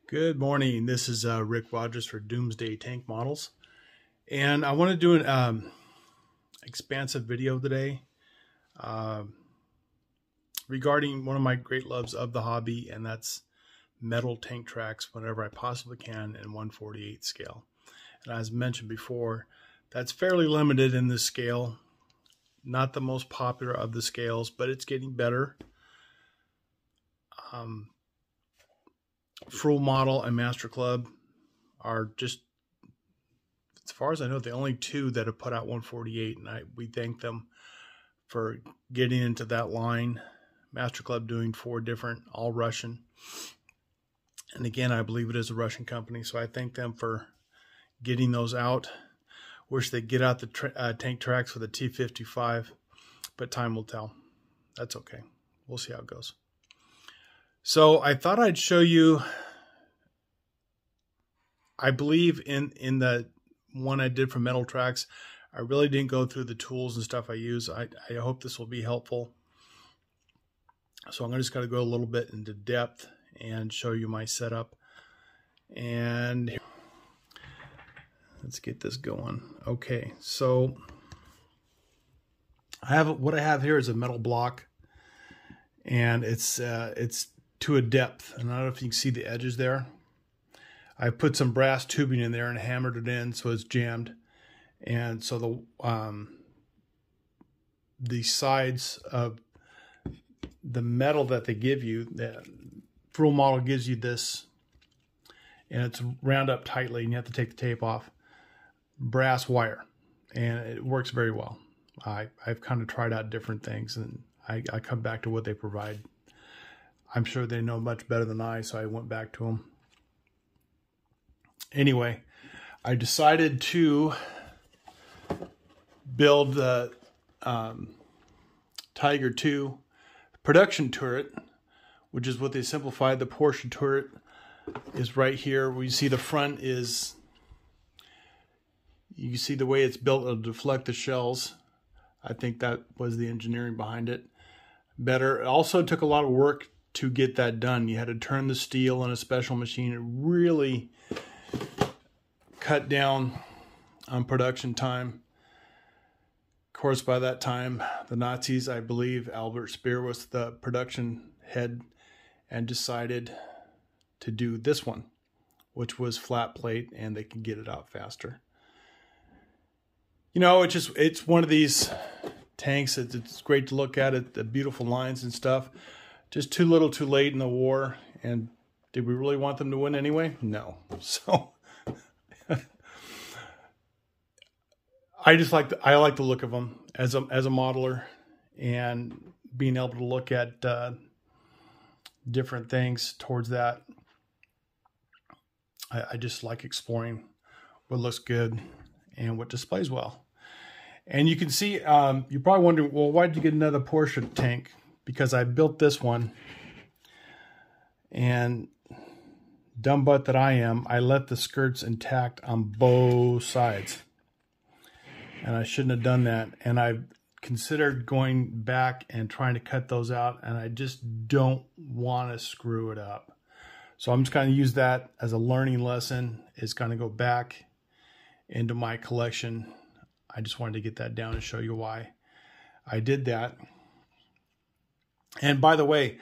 Good morning. This is Rick Rogers for Doomsday Tank Models, and I want to do an expansive video today regarding one of my great loves of the hobby, and that's metal tank tracks whenever I possibly can in 1/48 scale. And as mentioned before, that's fairly limited in this scale. Not the most popular of the scales, but it's getting better. Friulmodel and Master Club are just, as far as I know, the only two that have put out 148, and we thank them for getting into that line. Master Club doing 4 different, all Russian, and again, I believe it is a Russian company, so I thank them for getting those out. Wish they'd get out the tank tracks for the T55, but time will tell. That's okay. We'll see how it goes. So I thought I'd show you, I believe in the one I did for metal tracks, I really didn't go through the tools and stuff I use. I hope this will be helpful. So I'm just going to go a little bit into depth and show you my setup. And let's get this going. Okay, so what I have here is a metal block, and it's to a depth, and I don't know if you can see the edges there. I put some brass tubing in there and hammered it in so it's jammed, and so the sides of the metal that they give you, the Friulmodel gives you this, and it's round up tightly, and you have to take the tape off. Brass wire, and it works very well. I've kind of tried out different things, and I come back to what they provide. I'm sure they know much better than I, so I went back to them. Anyway, I decided to build the Tiger 2 production turret, which is what they simplified. The Porsche turret is right here. We see the front is, you see the way it's built, it'll deflect the shells. I think that was the engineering behind it. Better. It also took a lot of work to get that done. You had to turn the steel in a special machine. It really cut down on production time. Of course, by that time, the Nazis, I believe Albert Speer was the production head, and decided to do this one, which was flat plate, and they can get it out faster. You know, it's one of these tanks. It's great to look at it, the beautiful lines and stuff. Just too little too late in the war, and did we really want them to win anyway? No. So I like the look of them as a modeler, and being able to look at different things towards that. I just like exploring what looks good and what displays well. And you can see, you're probably wondering, well, why did you get another Porsche tank? Because I built this one, and dumb butt that I am, I left the skirts intact on both sides. And I shouldn't have done that. And I've considered going back and trying to cut those out, and I just don't want to screw it up. So I'm just going to use that as a learning lesson. It's going to go back into my collection. I just wanted to get that down and show you why I did that. And by the way,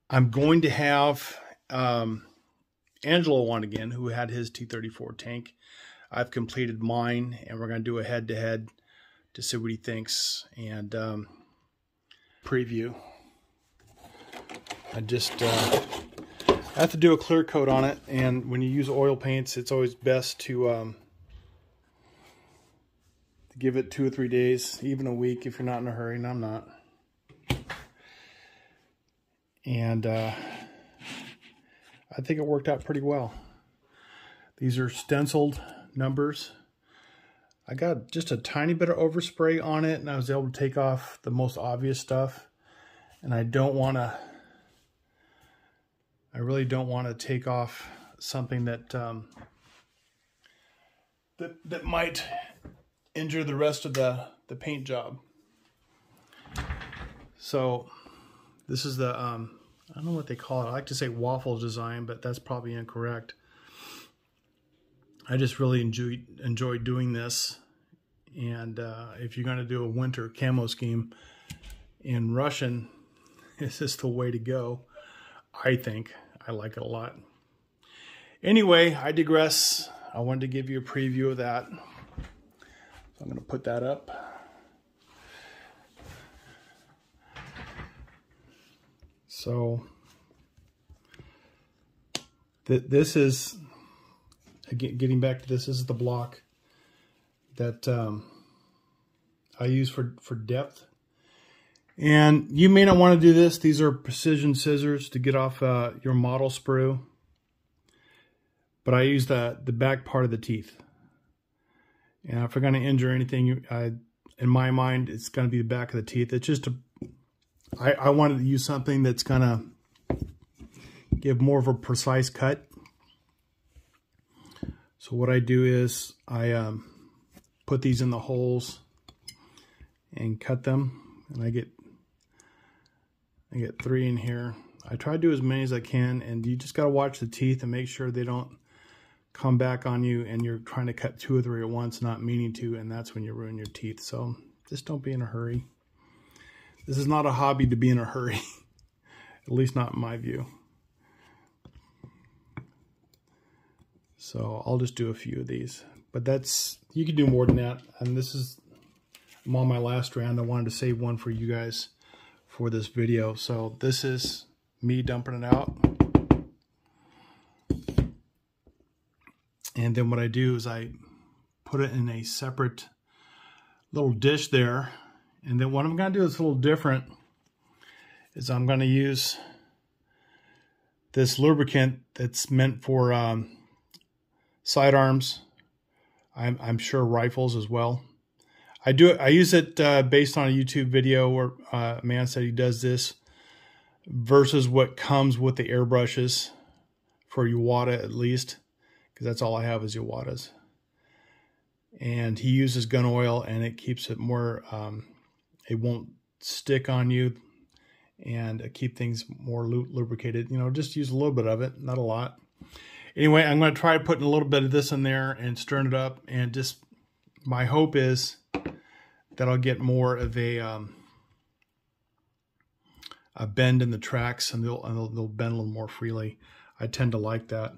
I'm going to have Angelo on again, who had his T-34 tank. I've completed mine, and we're going to do a head-to-head to see what he thinks, and preview. I just have to do a clear coat on it, and when you use oil paints, it's always best to give it 2 or 3 days, even a week if you're not in a hurry, and I'm not. And I think it worked out pretty well. These are stenciled numbers. I got just a tiny bit of overspray on it, and I was able to take off the most obvious stuff. And I really don't want to take off something that that might injure the rest of the paint job. So this is the I don't know what they call it. I like to say waffle design, but that's probably incorrect. I just really enjoy doing this. And if you're going to do a winter camo scheme in Russian, this is the way to go. I think. I like it a lot. Anyway, I digress. I wanted to give you a preview of that. So I'm going to put that up. So this is, again, getting back to this is the block that I use for depth. And you may not want to do this. These are precision scissors to get off your model sprue. But I use the back part of the teeth. And if we're going to injure anything, in my mind, it's going to be the back of the teeth. It's just I wanted to use something that's going to give more of a precise cut. So what I do is I put these in the holes and cut them. And I get 3 in here. I try to do as many as I can, and you just got to watch the teeth and make sure they don't come back on you and you're trying to cut 2 or 3 at once, not meaning to, and that's when you ruin your teeth. So just don't be in a hurry. This is not a hobby to be in a hurry, at least not in my view. So I'll just do a few of these, but you can do more than that. And I'm on my last round. I wanted to save one for you guys for this video. So this is me dumping it out. And then what I do is I put it in a separate little dish there. And then what I'm going to do is a little different. Is I'm going to use this lubricant that's meant for sidearms. I'm sure rifles as well. I use it based on a YouTube video where a man said he does this versus what comes with the airbrushes for Iwata, at least, because that's all I have is Iwatas. And he uses gun oil, and it keeps it more, it won't stick on you, and keep things more lubricated. You know, just use a little bit of it, not a lot. Anyway, I'm going to try putting a little bit of this in there and stirring it up, and just my hope is that I'll get more of a bend in the tracks, and they'll bend a little more freely. I tend to like that.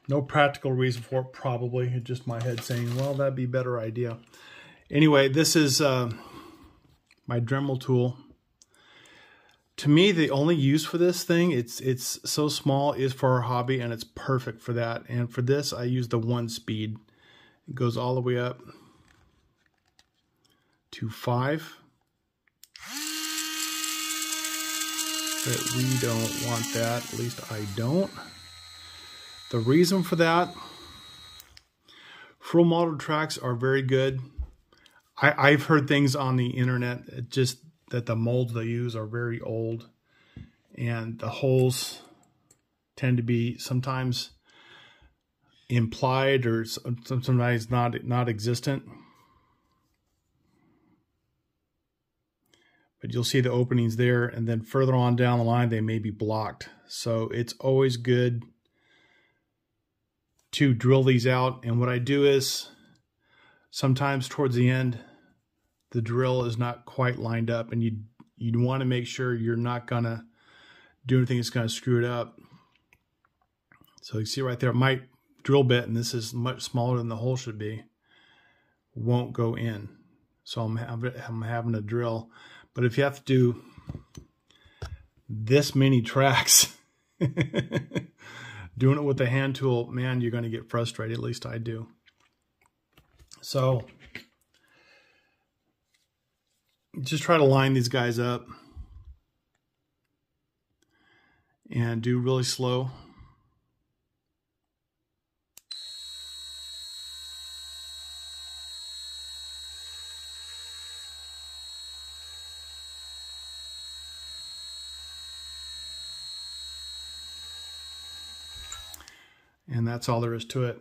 No practical reason for it, probably. It's just my head saying, well, that'd be a better idea. Anyway, this is my Dremel tool. To me, the only use for this thing, it's so small, is for our hobby, and it's perfect for that. And for this, I use the 1 speed. It goes all the way up to 5. But we don't want that, at least I don't. The reason for that, Friulmodel tracks are very good. I've heard things on the internet, just that the molds they use are very old, and the holes tend to be sometimes implied or sometimes not existent. But you'll see the openings there, and then further on down the line they may be blocked. So it's always good to drill these out. And what I do is sometimes towards the end the drill is not quite lined up, and you want to make sure you're not gonna do anything that's gonna screw it up. So you see right there, my drill bit, and this is much smaller than the hole should be, won't go in. So I'm having to drill. But if you have to do this many tracks, doing it with the hand tool, man, you're going to get frustrated. At least I do. So just try to line these guys up and do really slow. And that's all there is to it.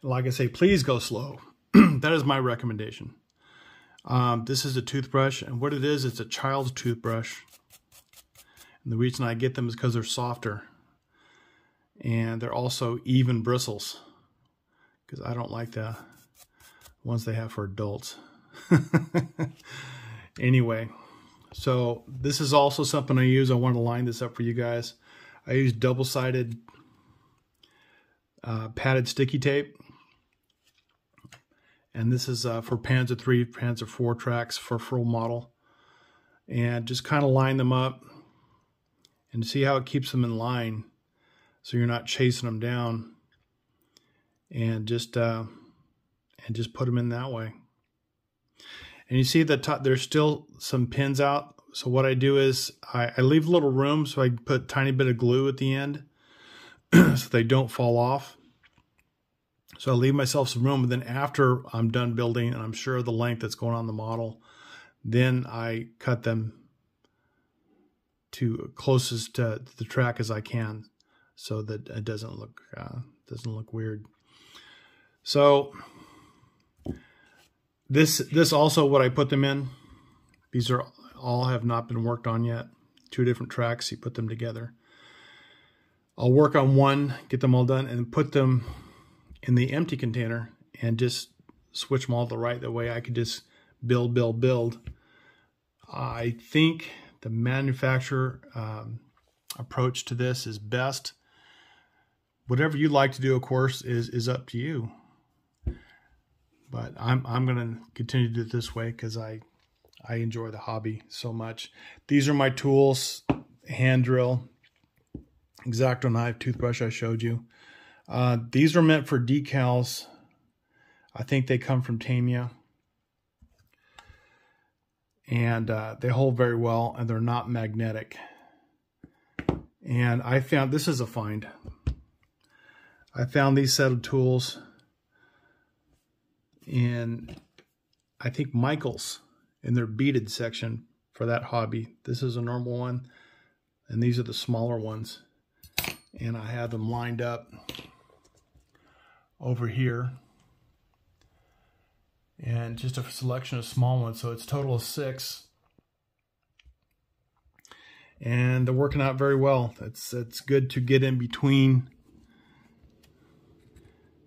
Like I say, please go slow. That is my recommendation. This is a toothbrush, and what it is, it's a child's toothbrush. And the reason I get them is because they're softer. And they're also even bristles, because I don't like the ones they have for adults. Anyway, so this is also something I use. I want to line this up for you guys. I use double-sided padded sticky tape. And this is for Panzer 3, Panzer 4 tracks for Friulmodel. And just kind of line them up and see how it keeps them in line, so you're not chasing them down. And just put them in that way. And you see that there's still some pins out. So what I do is I leave a little room, so I put a tiny bit of glue at the end so they don't fall off. So I leave myself some room, and then after I'm done building and I'm sure of the length that's going on the model, then I cut them to closest to the track as I can, so that it doesn't look weird. So this also what I put them in. These are all have not been worked on yet. 2 different tracks, you put them together. I'll work on one, get them all done, and put them in the empty container and just switch them all to the right. That way I could just build. I think the manufacturer approach to this is best. Whatever you like to do, of course, is up to you. But I'm going to continue to do it this way because I enjoy the hobby so much. These are my tools: hand drill, X-Acto knife, toothbrush I showed you. These are meant for decals. I think they come from Tamiya. And they hold very well, and they're not magnetic. And I found, this is a find. I found these set of tools in, I think, Michael's, in their beaded section for that hobby. This is a normal one, and these are the smaller ones. And I have them lined up over here. And just a selection of small ones, so it's a total of 6. And they're working out very well. It's good to get in between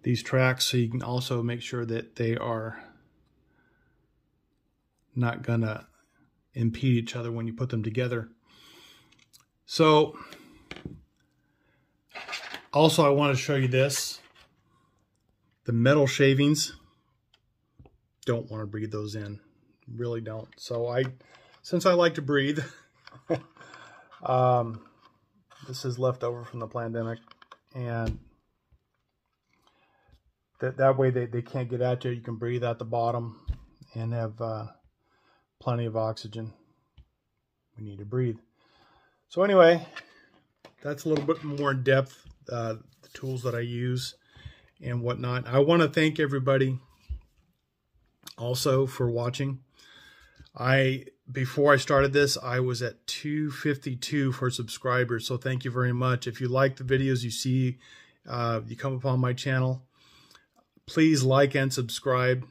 these tracks, so you can also make sure that they are not gonna impede each other when you put them together. So also I want to show you this. The metal shavings. Don't want to breathe those in. Really don't. So since I like to breathe, this is left over from the pandemic, and that way they can't get at you. You can breathe out the bottom and have plenty of oxygen we need to breathe. So anyway, that's a little bit more in depth, the tools that I use and whatnot. I want to thank everybody also for watching. Before I started this, I was at 252 for subscribers, so thank you very much. If you like the videos you see, you come upon my channel, please like and subscribe.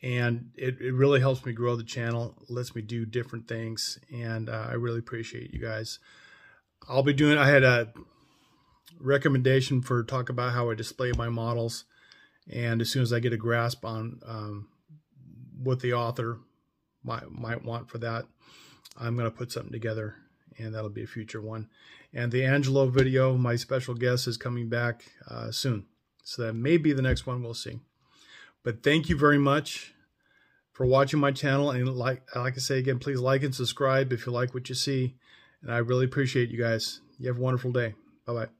And it really helps me grow the channel, lets me do different things, and I really appreciate you guys. I had a recommendation for talk about how I display my models, and as soon as I get a grasp on what the author might want for that, I'm going to put something together, and that'll be a future one. And the Angelo video, my special guest, is coming back soon, so that may be the next one. We'll see. But thank you very much for watching my channel, and like I say again, please like and subscribe if you like what you see, and I really appreciate you guys. You have a wonderful day. Bye-bye.